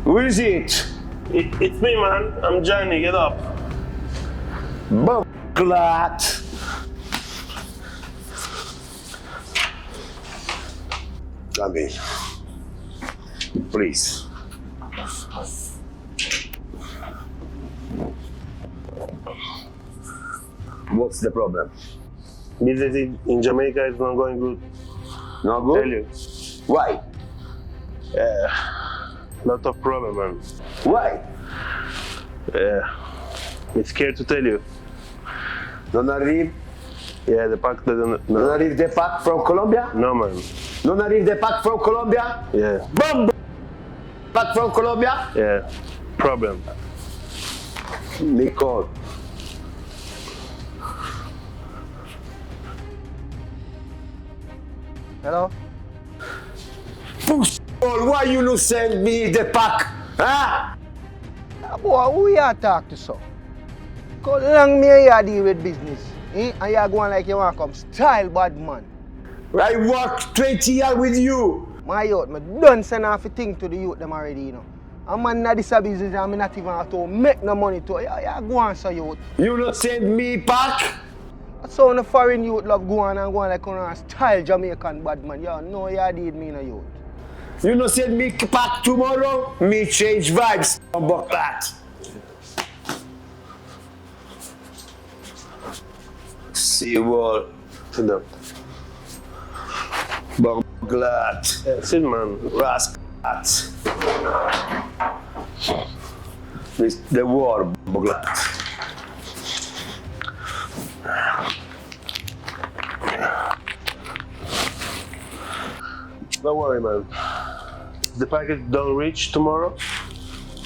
Who is it? It's me, man. I'm Johnny. Get up. Glat. Come in. Please. What's the problem? Business in Jamaica is not going good. Not good? Tell you. Why? Lot of problem, man. Why? I'm scared to tell you. Non arrive? Yeah, the pack doesn't. Non No, arrive the pack from Colombia? no, man. Non arrive the pack from Colombia? Yeah, Bomb! Pack from Colombia? yeah. Problem. Nicole. Hello? Why you no send me the pack? Huh? Boy, who you talk to so? How long me you deal with business? Eh? And you going like you want to come style bad man. I worked 20 years with you. My youth, me done send off a thing to the youth them already, you know. A man na this a business and me not even have to make no money to. You go on so youth. You no send me pack? That's how the foreign youth love going and going like on style Jamaican bad man. You know you did me no youth. You no send me pack tomorrow? Me change vibes about that. See you all. Sit down. Boglat. Yeah, sit, man. Rascat. It's the war, Boglat. Don't worry, man. The package don't reach tomorrow.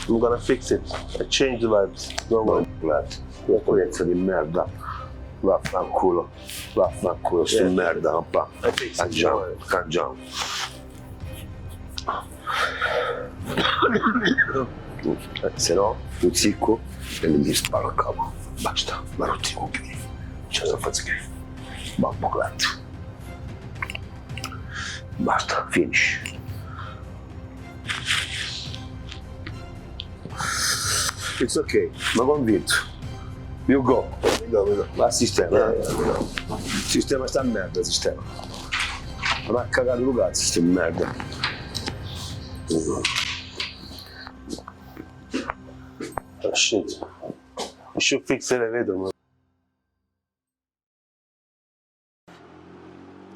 I'm gonna fix it. I change the vibes. Don't worry. Boglat. La pezza di merda. Vaffanculo. Vaffanculo, sto Yeah. merda, rapà. I fix it. Cangiamo, cangiamo. Se no, un zicco e mi sparo a capo. Basta, ma rotti i coglioni. Ce la faccio che. Babbo Glat. Basta, finish. It's okay, ma convinto. You go. Va a sistema. Sistema sta merda, sistema. Non ha cagato un cazzo, sta merda. Oh, shit. You should fix the elevator, man.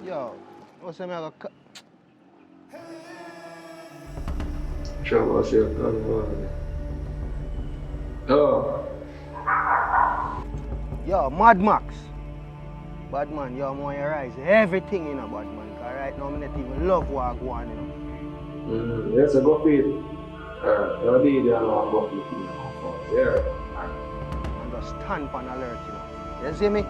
Yo, what's the matter? Ciao, oh. Yo, Mad Max. Bad man, yo, more your rise. Everything in a bad man. Cause right now, I not even love what I go on, you know. Yes, I go feed. I did go feed. Yeah. And just stand on alert, you know. You see me?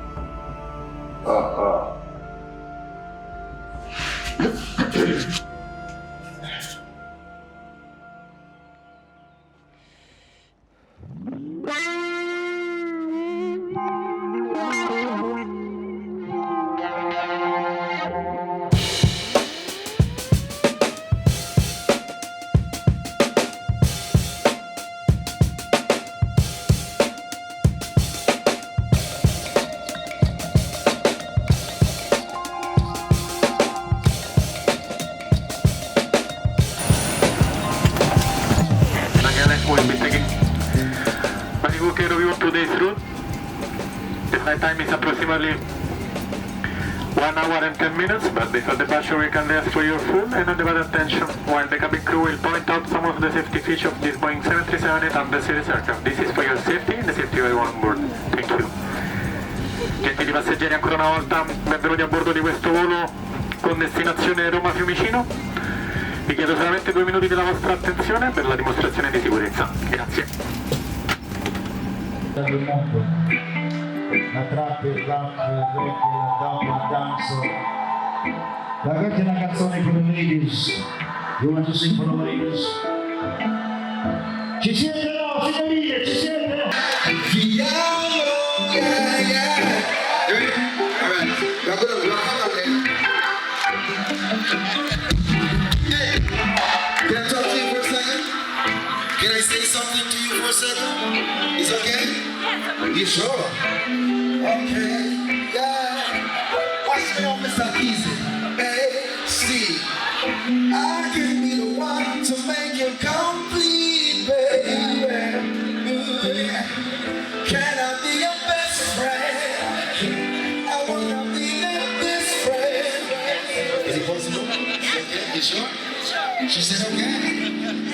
Will be taking very good care of you on today's route. The flight time is approximately 1 hour and 10 minutes, but before departure we can rest for your food and undivided attention while the cabin crew will point out some of the safety features of this Boeing 737-800 series aircraft. This is for your safety and the safety of everyone on board. Thank you. Gentili passeggeri, ancora una volta benvenuti a bordo di questo volo con destinazione Roma Fiumicino. Vi chiedo solamente 2 minuti della vostra attenzione per la dimostrazione di sicurezza. Grazie. Del mondo, la trap, il rap, il reggae, la dub, il dance. Questa è una canzone per le ladies. You want to sing for the ladies? Ci siete no, signorine, ci siete? second? It's okay? You sure? Okay, yeah. Watch me on Mr. Easy. A-C. I can be the one to make you complete, baby. Ooh, yeah. Can I be your best friend? I wanna be your best friend. Is it possible? Okay, you sure? She said okay.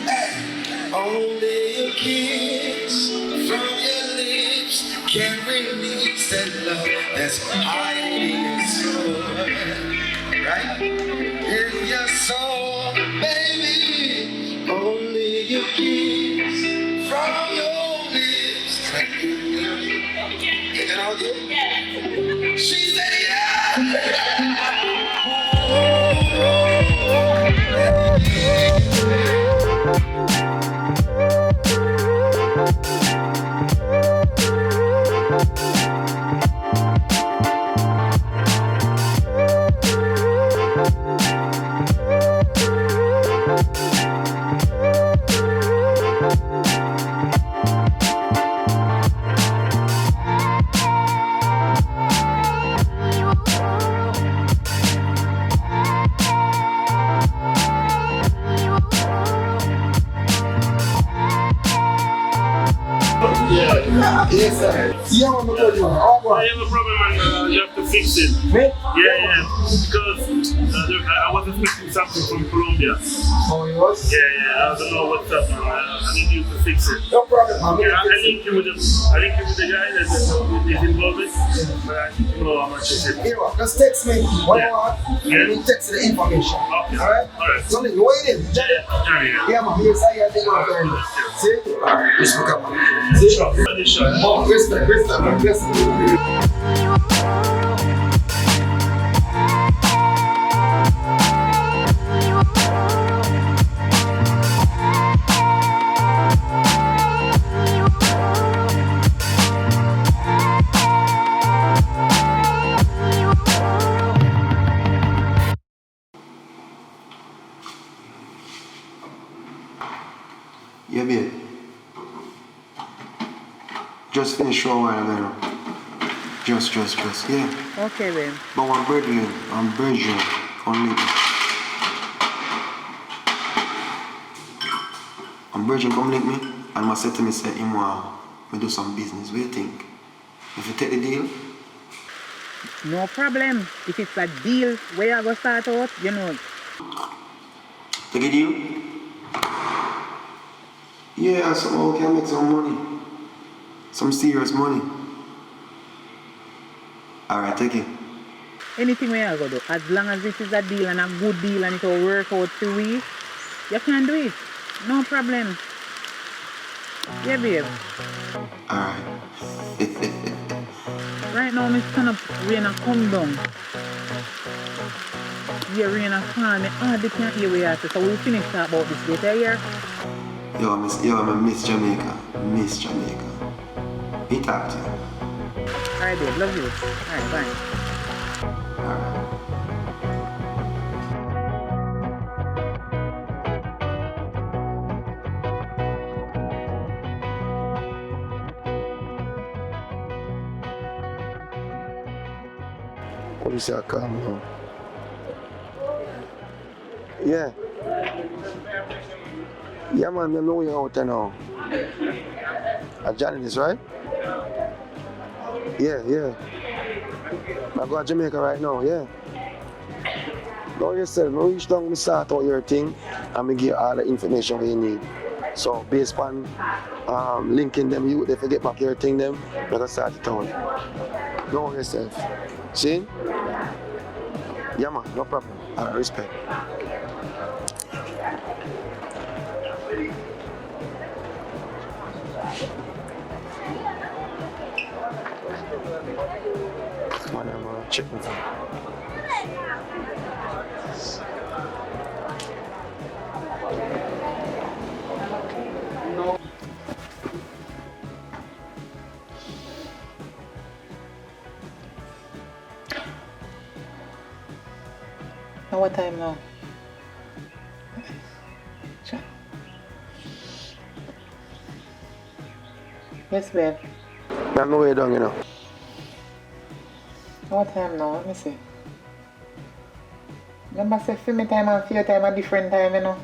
Hey. Only a kiss from your lips can release that love that's hiding in your soul. Right? In your soul, baby. Only a kiss from your lips. You can all get it? She said yes, sir. Yeah, I'm gonna tell you. I have a problem and you have to fix it. Me? Yeah. Because I was expecting something from Colombia. Oh, yours? Yeah. I don't know what's up, man. I need you to fix it. No problem, man. Yeah, I link you with the guy that is involved with, but I need to know how much is it. Here, just text me what you want, Yeah. and you text the information. Okay. Alright? Alright. So, you waiting? Johnny. Yeah, man. Yes, I think I'm going. See? Alright, respect up, man. See? Sure. Oh, respect, man. Respect. Yeah, babe. Just finish show a while ago. Just, yeah. Okay, then. But I'm Virgin, only. I'm Virgin come link me, and I said to me, say, him want me do some business. What do you think? If you take the deal? No problem. If it's a deal where I go start out, you know. Take a deal? Yeah, somehow can make some money. Some serious money. Alright, take it. Anything where I go do, as long as this is a deal and a good deal and it will work out for we, you can do it. No problem. Yeah, babe. Alright. Right now, I'm stand up, rain and come down. Yeah, rain and fall, me hardly can't hear what you say, so we'll finish talk about this later here. Yo, I'm Miss Jamaica. Miss Jamaica. He talk to you. Alright, babe, love you. Alright, bye. Alright. What do you say? I come now. Yeah. Yeah, man, I know you're out there now. Johnny is right? Yeah. I go to Jamaica right now, yeah. Know yourself, I reach down and start out your thing and I give you all the information we need. So based on linking them, you they forget back your thing them, we're gonna start it out. Know yourself. See? Yeah man, no problem. Alright, respect. Man, I'm checking for Now what time now? Yes, babe. I'm no way down, you know. What time now? Let me see. Remember, say for me time and for your time a different time, you know.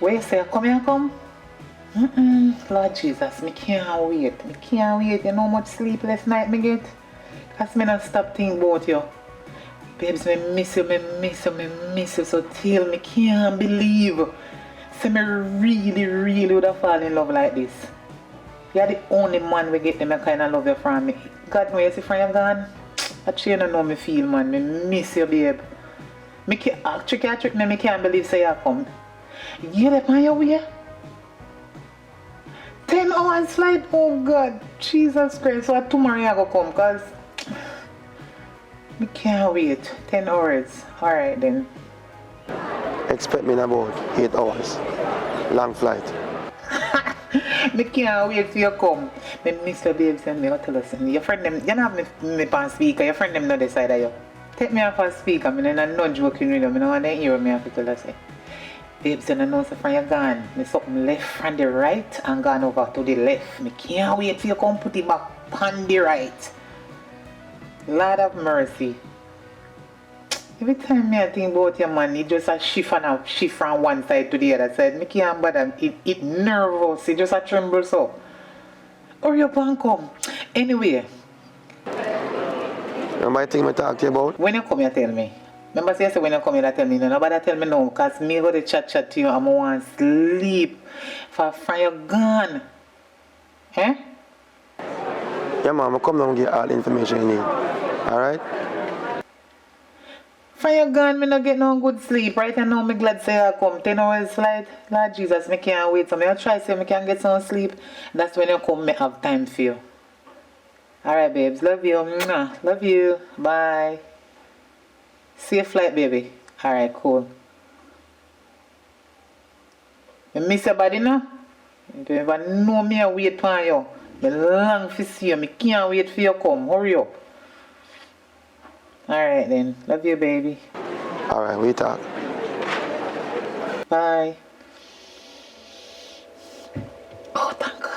Where you say, come here, come? Lord Jesus, me can't wait. Me can't wait. You know how much sleepless night me get? Cause me not stop thinking about you. Babes, me miss you, me miss you, me miss you so till me can't believe. Say me really would have fallen in love like this. You're the only man we get them I kind of love you from me. God knows you see from you gone. Actually, you don't know me feel, man. Me miss you, babe. Me can't, trick me, me can't believe say you come. You left on your way? 10 hours flight? Oh God, Jesus Christ. So tomorrow you go come, cause me can't wait. 10 hours. Alright then. Expect me in about 8 hours. Long flight. Me can't wait till you come. Me miss your babes and me tell us. Your friend them, you don't have me on speaker. Your friend them not decide of you. Take me off a speaker. I don't know joking with them. I don't want to hear me have to tell us. Babes, you don't know so from you gone. Me something left from the right and gone over to the left. Me can't wait till you come put it back on the right. Lord of mercy. Every time I think about your man, it just a shift from one side to the other side. Me can't bother. It nervous. It just a tremble so. Hurry up and come. Anyway. Remember the thing I talked to you about? When you come, you tell me. Remember say when you come, you tell me. No, nobody tell me no. Because me go to chat to you and I want to sleep. From your gone. Eh? Yeah, man, I come down and get all the information you need. Alright? From your gone, me not get no good sleep. Right now, me glad say I come. 10 hours flight. Lord Jesus, me can't wait. So me try say me can get some sleep. That's when you come, me have time for you. Alright, babes. Love you. Mwah. Love you. Bye. Safe flight, baby. Alright, cool. You miss your body now? You don't even know me I wait for you. I long to see you. I can't wait for you to come. Hurry up. Alright then. Love you, baby. Alright, we talk. Bye. Oh, thank God.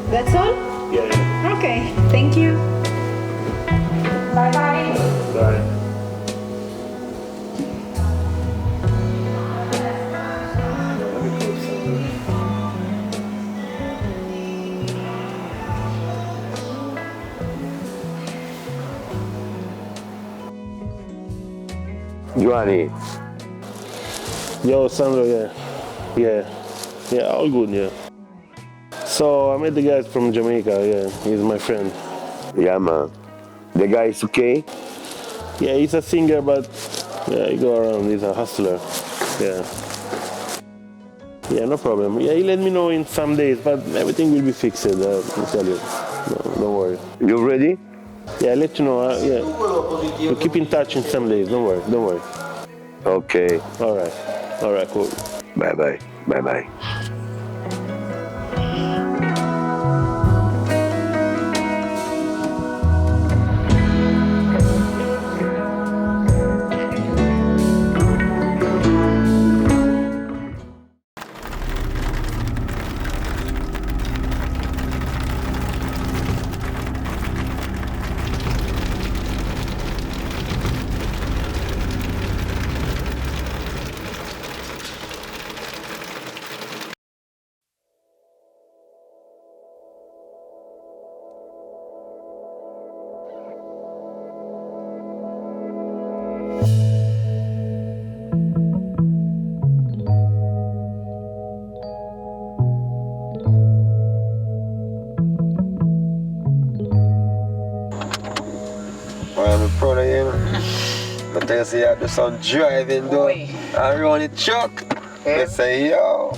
That's all? Yeah. Okay, thank you. Bye bye. Bye. Giovanni, Yo, Sandro, yeah, all good, yeah. So I met the guys from Jamaica, yeah, he's my friend. yeah, man. The guy is okay? Yeah, he's a singer, but yeah, he go around, he's a hustler, yeah. Yeah, no problem. Yeah, he let me know in some days, but everything will be fixed, I'll tell you. No, don't worry. You ready? Yeah, I'll let you know, yeah. We'll keep in touch in some days, don't worry. Okay. All right, cool. Bye-bye. They say you do some driving though. Oi. And run the truck. They say, yo.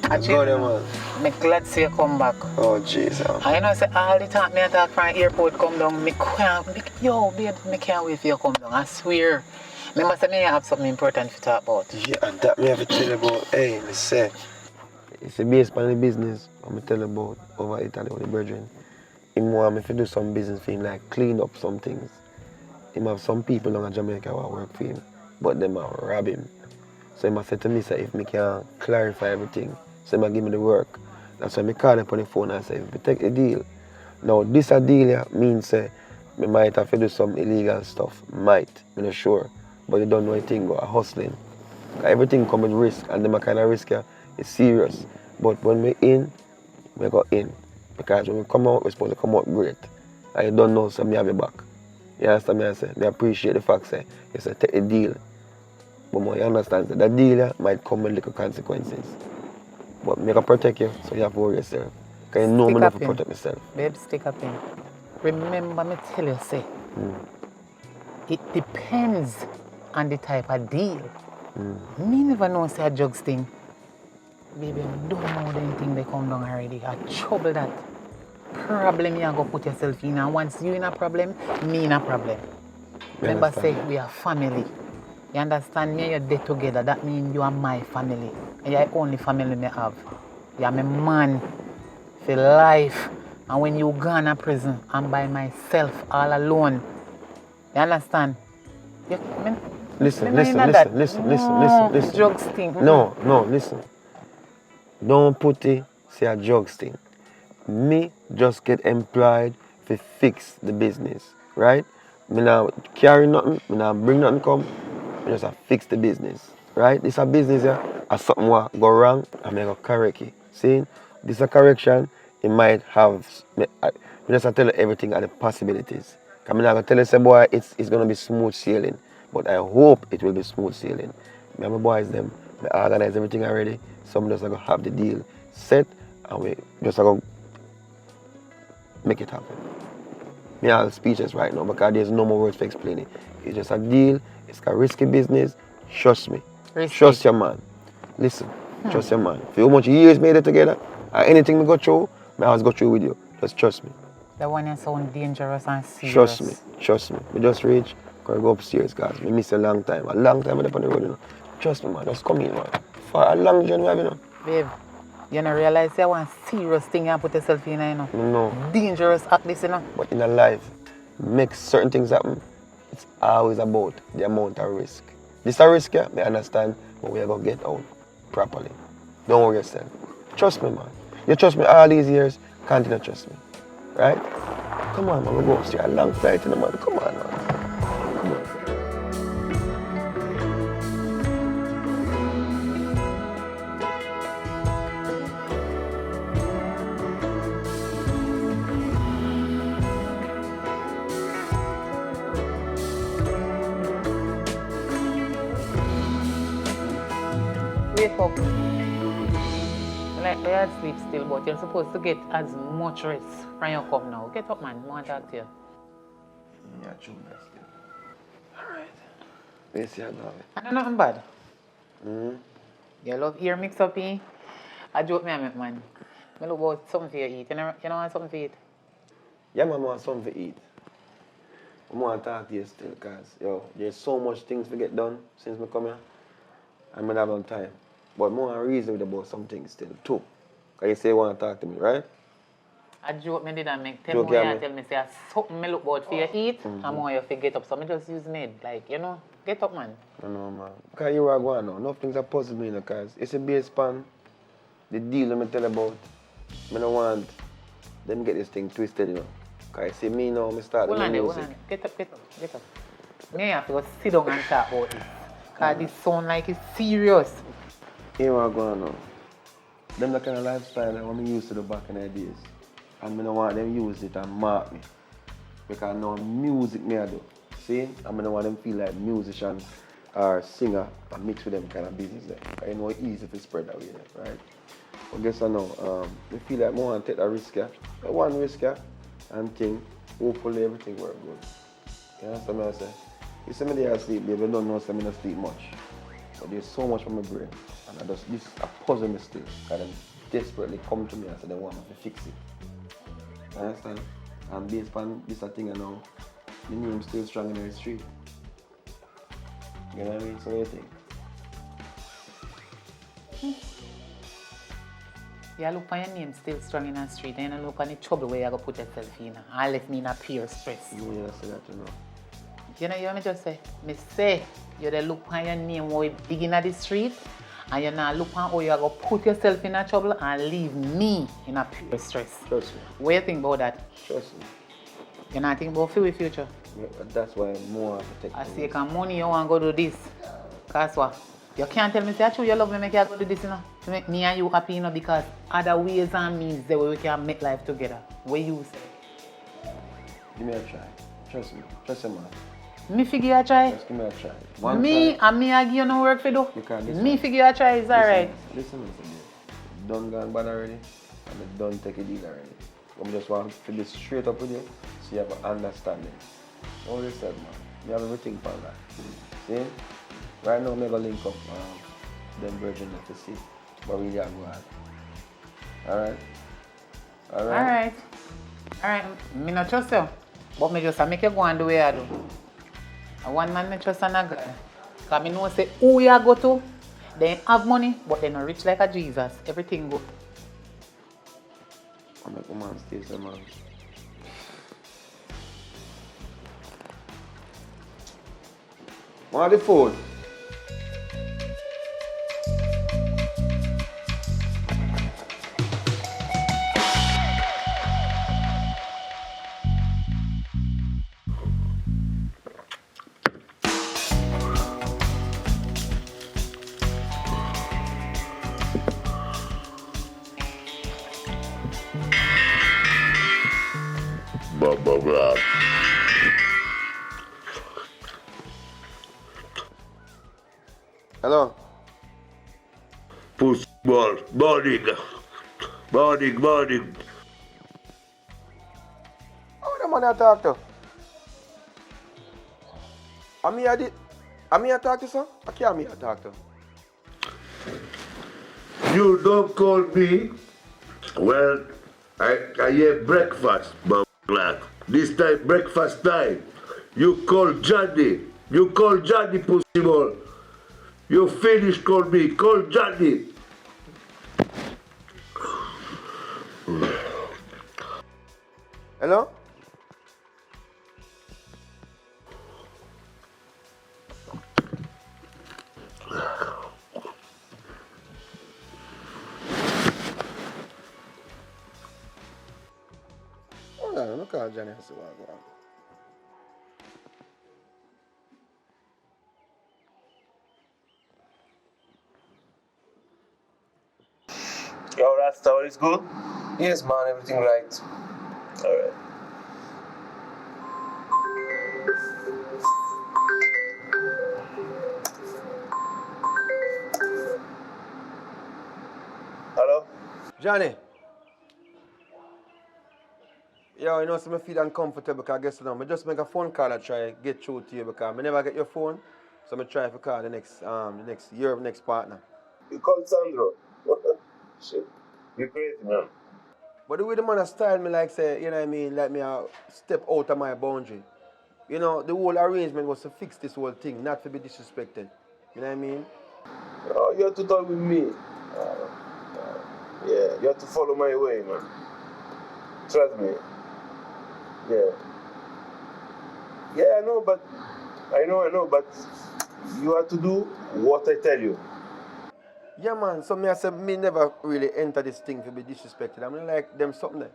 Let's go there, man. I'm glad to see you come back. Oh, jeez. I know say all the time me talk from airport come down, yo babe, me can't wait for you come down, I swear. Remember say me have something important to talk about. Yeah, and that me have to tell you about, hey, me say. It's based on the business I'm tell you about over Italy with the brethren. He want me to do some business for him, like clean up some things. He have some people down in Jamaica who work for him, but them are rob him. So he said to me, say, if me can clarify everything, so he give me the work. That's why I call him on the phone and say, if we take a deal. Now, this a deal here means say, me might have to do some illegal stuff. Might, I'm not sure. But you don't know anything about hustling. Everything comes with risk, and the kind of risk here is serious. But when we in, we go in. Because when we come out, we're supposed to come out great. And you don't know, so me have your back. You understand me? I say, I appreciate the fact say, you say, take a deal. But you understand that deal here might come with little consequences. But me can protect you, so you have to worry yourself. Because you know me have to protect myself. Babe, stick up in. Remember me tell you, say, it depends on the type of deal. Me never know say a drugs thing. Baby, I don't know anything they come down already. I trouble that. Problem you go put yourself in, and once you in a problem, me in a problem. Remember say we are family. You understand me and you're dead together, that means you are my family. And you're the only family me have. You're my man for life. And when you gone to prison, I'm by myself, all alone. You understand? Listen. Drugs thing. No, listen. Don't put it, say a drugs thing. Me just get employed to fix the business, right? Me not carry nothing, me not bring nothing come, me just fix the business, right? This a business here, as something what go wrong, I may go correct it. See, this a correction, it might have, me just tell you everything and the possibilities. I'm not going to tell you, say, boy, it's going to be smooth sailing, but I hope it will be smooth sailing. Me and my boys, them, I organize everything already, so I'm just going to have the deal set, and we just going to make it happen. Me are speechless right now because there's no more words to explain it. It's just a deal, it's a risky business, trust me. Risky. Trust your man. Listen, trust your man. For how much years made it together, or anything we go through, I always go through with you. Just trust me. The one that sound dangerous and serious. Trust me. We just reach, gonna go upstairs, guys. We miss a long time I'm up on the road, you know. Trust me, man, just come in, man. For a long journey, you know. Babe, you don't realize you want serious thing you put yourself in, you know? No. Dangerous act this, you know? But in a life, make certain things happen, it's always about the amount of risk. This is a risk, yeah, I understand, but we are going to get out properly. Don't worry yourself. Trust me, man. You trust me all these years, continue to trust me. Right? Come on, man, we'll go upstairs. A long flight in the man. Come on, man. Come on. Wake up. Like we had sleep still, but you're supposed to get as much rest from your come now. Get up, man. I want to talk to you. Yeah, true, that's good. Alright. Yes, yeah, love it. I know nothing bad. You love ear mix up in? I joke me, man. I look about something for you eat. You know want something to eat? Yeah, man, I want something to eat. I want to talk to you still, because, yo, there's so much things to get done since I come here. I'm not having time. But I want to reason about some things still, too. Because you say you want to talk to me, right? I joke me did and make 10 more and tell me say something me look about for you eat and more you get up. So I just use made. Like, you know, get up, man. I know, man. Because you are going now. Enough things are puzzling me, because it's a base pan. The deal that I tell about, I don't want them get this thing twisted, you know. Because you see me now, I start the music. Hold on. Get up. Me have to go sit down and talk about this. Because this sound like it's serious. Here we are going now. Them the kind of lifestyle that I'm used to the back in the days. And I don't want them use it and mark me. Because now music me I do. See? And I don't want them feel like musician or singer and mix with them kind of business there. I know it's easy to spread that way there, right? But guess I know, I feel like I want to take a risk here. One risk here and think, hopefully everything work good. You understand what I say? You see me there asleep, baby, I don't know so I don't sleep much. But there's so much on my brain. And this a puzzle me still. And them desperately come to me and say they want me to fix it. You understand? And based on this a thing I know, the name's still strong in the street. You know what I mean? So what do you think? You look on your name still strong in the street and you look on the trouble where you go put yourself in and left me in a pure stress. You need to say that, you know. You know, you want me just say, you dey look on your name where you big in the street and you now look on how you go put yourself in a trouble and leave me in a pure stress. Trust me. What do you think about that? Trust me. You not think about your future? Yeah, that's why I'm more protective. I say, can money you want to go do this. Cause what? You can't tell me, say, you love me, make you go do this, you know? To make me and you happy, you know, because other ways and means the way we can make life together. What you say? Give me a try. Trust me. Trust me, man. Me figure a try. Just give me a try. Me I give you no work for do. Me figure a try is alright. Listen, done gone bad already, and I done take a deal already. I just want to be straight up with you, so you have an understanding. All you said, man. You have everything for that. See? Right now, I'm going to link up them Virgin to see what really are going on. Alright? Alright. Me not trust you, but me just make you go and do what I do. And one man me trust another guy. Because I know say who you go to, they have money, but they not rich like a Jesus. Everything good. I make a man stay so man. Want the food? Hello? Football, morning. Morning. How the man I talk to? I'm here to talk to, sir? I can't here to talk to. You don't call me. Well, I have breakfast, but this time breakfast time. You call Johnny. Pussy ball. You finish call me. Call Johnny. Hello? Hold on, look at Johnny and see what's going on. Yo, Rasta, all is good? Yes, man, everything right. Alright. Hello? Johnny. Yo, you know, so I feel uncomfortable because I guess I just make a phone call and try to get through to you because I never get your phone. So I try to call the next partner. You call Sandro. Shit. You crazy, man. But the way the man has styled me like say, you know what I mean, let me step out of my boundary. You know, the whole arrangement was to fix this whole thing, not to be disrespected. You know what I mean? Oh, you have to talk with me. Yeah, you have to follow my way, man. Trust me. Yeah. Yeah, I know, but you have to do what I tell you. Yeah, man. So I said, me never really enter this thing to be disrespected. I mean, like them something there.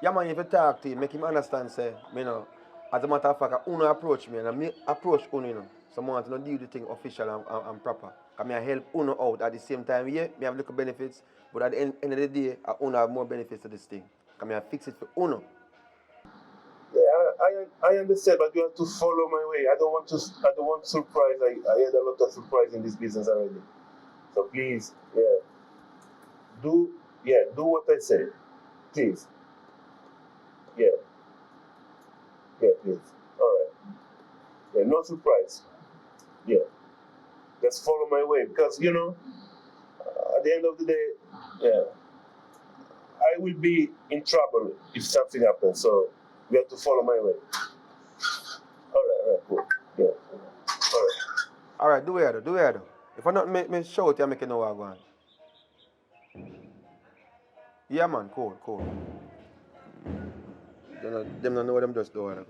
Yeah, man, if you talk to him, make him understand, say, you know, as a matter of fact, Uno approach me and I approach Uno, you know. So I want to do the thing official and proper. I mean, I help Uno out at the same time, yeah, me have little benefits, but at the end of the day, Uno have more benefits to this thing. I mean, I fix it for Uno. Yeah, I understand, but you have to follow my way. I don't want surprise. I had a lot of surprise in this business already. So please, do what I say. Please. Yeah, please. All right. Yeah, no surprise. Yeah. Just follow my way because, at the end of the day, yeah, I will be in trouble if something happens. So we have to follow my way. All right, cool. Yeah. All right. Alright, do it though. If I not make me shout, you make you know what I'm going. Yeah man, cool. Them don't know what them just do it.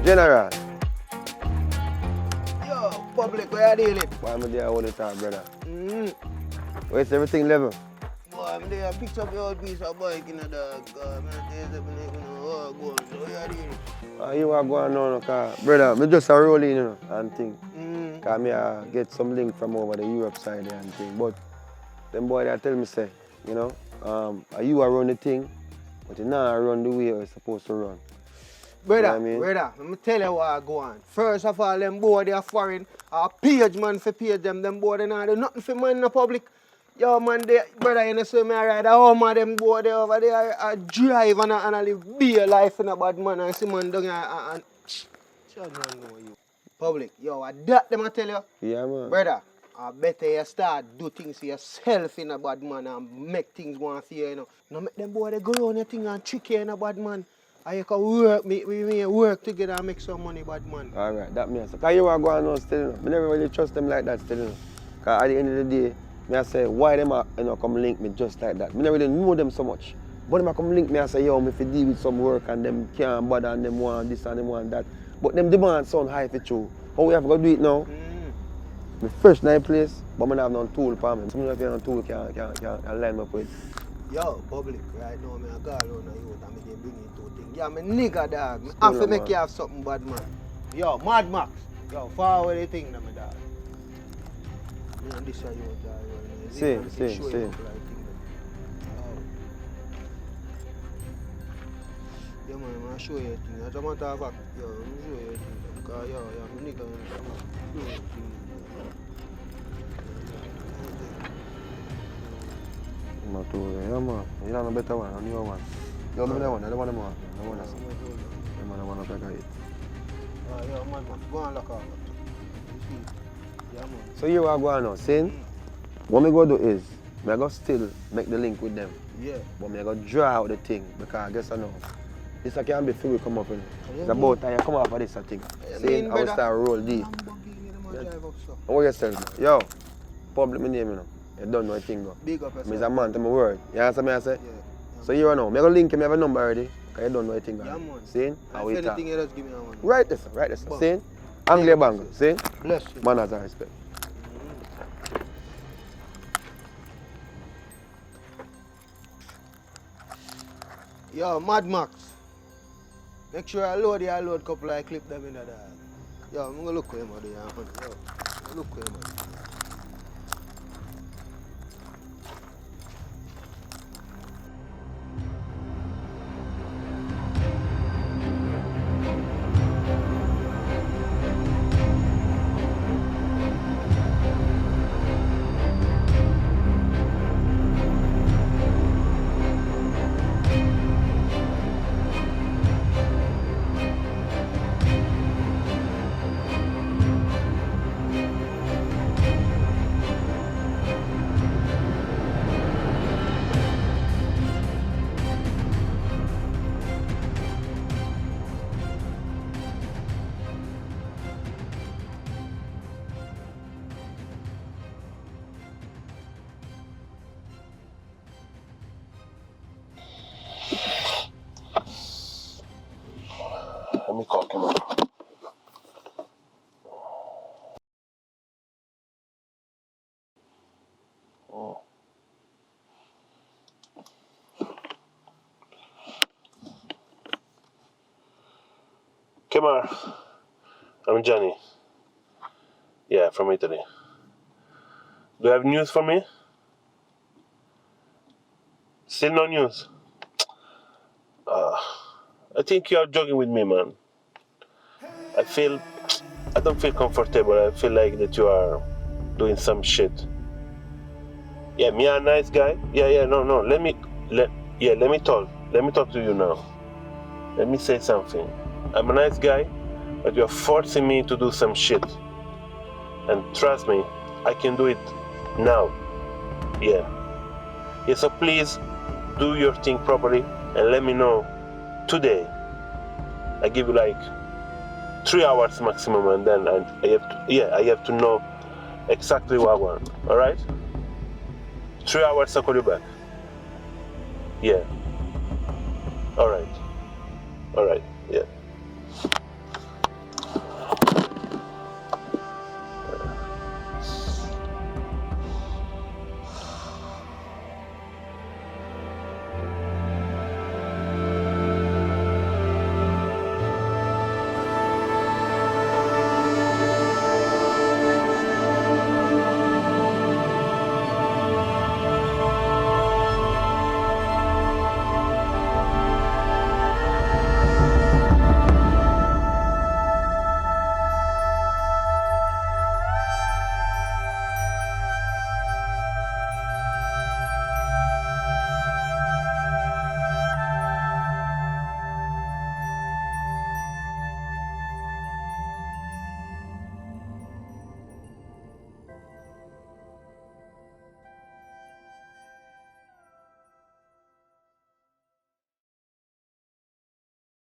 General. Yo, public, where you dealing? Why am I there all the time, brother? Where's everything level? Boy, I'm there, picked up your old piece of bike in the dog. Man, there's a minute, go on. So where you dealing? You are going on, car. Brother, I just a roll in, and think. Cause me get some link from over the Europe side there and thing. But them boy they tell me say, you are run the thing, but you not run the way you're supposed to run. Brother, You know what brother, let me tell you what I go on. First of all, them boy they are foreign. Page man for page them boy they not do nothing for man in the public. Yo man, brother, you know see me I ride all man them boy they over there I drive and I live be a life in a bad man and see man down here and don't know you. Public, yo, that them I tell you. Yeah man. Brother, I better you start do things for yourself in a bad man and make things go on for you, No make them boy they go on your thing and trick you in a bad man. And you can work, we work together and make some money, bad man. Alright, that means. Because you are going on still, I never really trust them like that still. Because at the end of the day, I say, why them come link me just like that? I never really know them so much. But them come link me and say, yo, me fi deal with some work and them can't bother and them want this and them want that. But them demand sound high for true. How we have to do it now? Me fresh in that place, but I don't have no tool for me. Some of you have no tool can line up with. Yo, public, right now, I go around the youth and I bring it to things. Yeah, me nigga dog. I have to make you have something bad, man. Yo, Mad Max. Yo, forward the thing, man, dog. Me and this are you, dog. Same. Yeah, man, I'm show you a thing. As a matter of fact, yo, I'm show you a thing. Because, yo, my nigga, I'm show you a thing. Yeah, man. You don't know better one, a new one. You know that one, I don't want them one. I want that. I want to take it. Yo, man, go and lock out. Yeah, man. So you are going now, see? What I go do is, I go still make the link with them. Yeah. But I go draw out the thing because I guess I know. This can't be free come up in. It's about time you come off of this thing. See, I will start roll deep. What you say? Yo, public my name, You don't know a thing though. Big up yourself. I'm a man to my word. You understand me I say? Yeah. So you know, I'm going to link him, I have a number already. Because you don't know a thing. Yeah, man. See? How we talk. Anything you just give me a one. Right this. See? Anglia Bangle. See? Bless you. Manners and respect. Yo, Mad Max. Make sure I load a couple of clip them in the dog. Yo, I'm gonna look at him out there, man. Yo, look at him. Let me call him up. Kemar, I'm Johnny. Yeah, from Italy. Do you have news for me? Still no news? I think you are joking with me, man. I don't feel comfortable. I feel like that you are doing some shit. Yeah, me a nice guy. Yeah, no. Let me talk. Let me talk to you now. Let me say something. I'm a nice guy, but you're forcing me to do some shit. And trust me, I can do it now. Yeah, so please do your thing properly and let me know today. I give you like 3 hours maximum, and then I have to know exactly what I want. All right? 3 hours, I'll call you back. Yeah. All right.